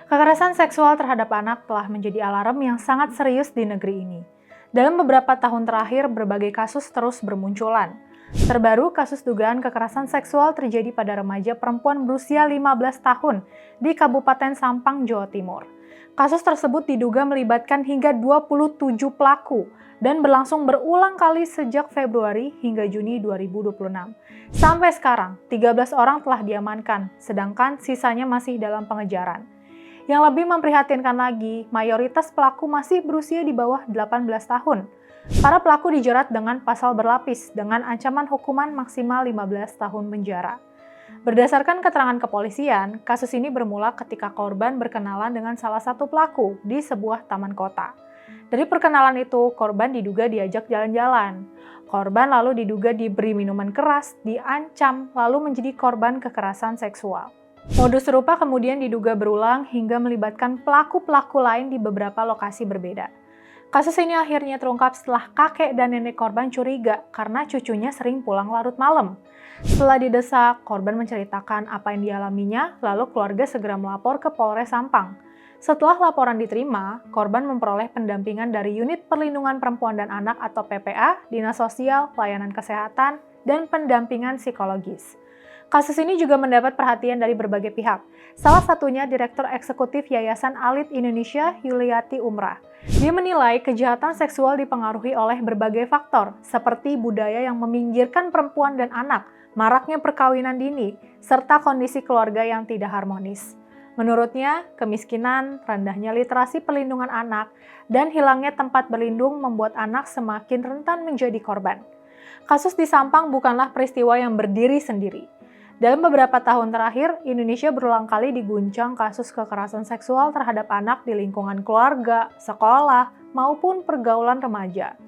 Kekerasan seksual terhadap anak telah menjadi alarm yang sangat serius di negeri ini. Dalam beberapa tahun terakhir, berbagai kasus terus bermunculan. Terbaru, kasus dugaan kekerasan seksual terjadi pada remaja perempuan berusia 15 tahun di Kabupaten Sampang, Jawa Timur. Kasus tersebut diduga melibatkan hingga 27 pelaku dan berlangsung berulang kali sejak Februari hingga Juni 2026. Sampai sekarang, 13 orang telah diamankan, sedangkan sisanya masih dalam pengejaran. Yang lebih memprihatinkan lagi, mayoritas pelaku masih berusia di bawah 18 tahun. Para pelaku dijerat dengan pasal berlapis dengan ancaman hukuman maksimal 15 tahun penjara. Berdasarkan keterangan kepolisian, kasus ini bermula ketika korban berkenalan dengan salah satu pelaku di sebuah taman kota. Dari perkenalan itu, korban diduga diajak jalan-jalan. Korban lalu diduga diberi minuman keras, diancam, lalu menjadi korban kekerasan seksual. Modus serupa kemudian diduga berulang hingga melibatkan pelaku-pelaku lain di beberapa lokasi berbeda. Kasus ini akhirnya terungkap setelah kakek dan nenek korban curiga karena cucunya sering pulang larut malam. Setelah didesak, korban menceritakan apa yang dialaminya, lalu keluarga segera melapor ke Polres Sampang. Setelah laporan diterima, korban memperoleh pendampingan dari Unit Perlindungan Perempuan dan Anak atau PPA, Dinas Sosial, Pelayanan Kesehatan, dan pendampingan psikologis. Kasus ini juga mendapat perhatian dari berbagai pihak, salah satunya Direktur Eksekutif Yayasan Alit Indonesia, Yuliati Umrah. Dia menilai kejahatan seksual dipengaruhi oleh berbagai faktor, seperti budaya yang meminggirkan perempuan dan anak, maraknya perkawinan dini, serta kondisi keluarga yang tidak harmonis. Menurutnya, kemiskinan, rendahnya literasi perlindungan anak, dan hilangnya tempat berlindung membuat anak semakin rentan menjadi korban. Kasus di Sampang bukanlah peristiwa yang berdiri sendiri. Dalam beberapa tahun terakhir, Indonesia berulang kali diguncang kasus kekerasan seksual terhadap anak di lingkungan keluarga, sekolah, maupun pergaulan remaja.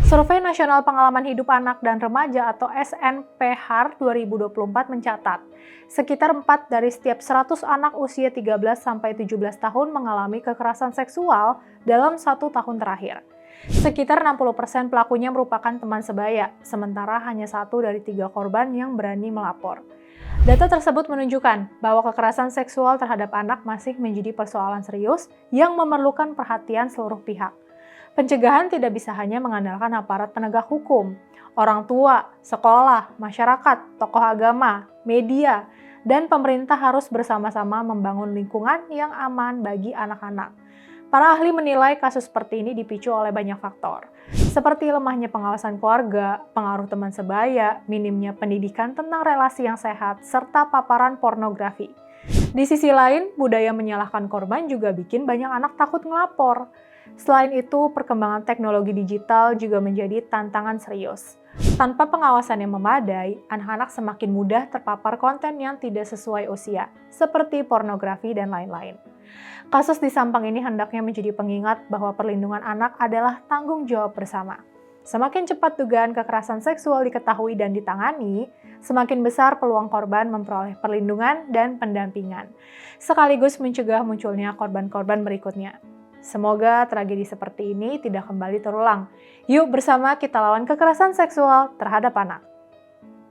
Survei Nasional Pengalaman Hidup Anak dan Remaja atau SNPHAR 2024 mencatat, sekitar 4 dari setiap 100 anak usia 13-17 tahun mengalami kekerasan seksual dalam 1 tahun terakhir. Sekitar 60% pelakunya merupakan teman sebaya, sementara hanya 1 dari 3 korban yang berani melapor. Data tersebut menunjukkan bahwa kekerasan seksual terhadap anak masih menjadi persoalan serius yang memerlukan perhatian seluruh pihak. Pencegahan tidak bisa hanya mengandalkan aparat penegak hukum. Orang tua, sekolah, masyarakat, tokoh agama, media, dan pemerintah harus bersama-sama membangun lingkungan yang aman bagi anak-anak. Para ahli menilai kasus seperti ini dipicu oleh banyak faktor, seperti lemahnya pengawasan keluarga, pengaruh teman sebaya, minimnya pendidikan tentang relasi yang sehat, serta paparan pornografi. Di sisi lain, budaya menyalahkan korban juga bikin banyak anak takut ngelapor. Selain itu, perkembangan teknologi digital juga menjadi tantangan serius. Tanpa pengawasan yang memadai, anak-anak semakin mudah terpapar konten yang tidak sesuai usia, seperti pornografi dan lain-lain. Kasus di Sampang ini hendaknya menjadi pengingat bahwa perlindungan anak adalah tanggung jawab bersama. Semakin cepat dugaan kekerasan seksual diketahui dan ditangani, semakin besar peluang korban memperoleh perlindungan dan pendampingan, sekaligus mencegah munculnya korban-korban berikutnya. Semoga tragedi seperti ini tidak kembali terulang. Yuk bersama kita lawan kekerasan seksual terhadap anak.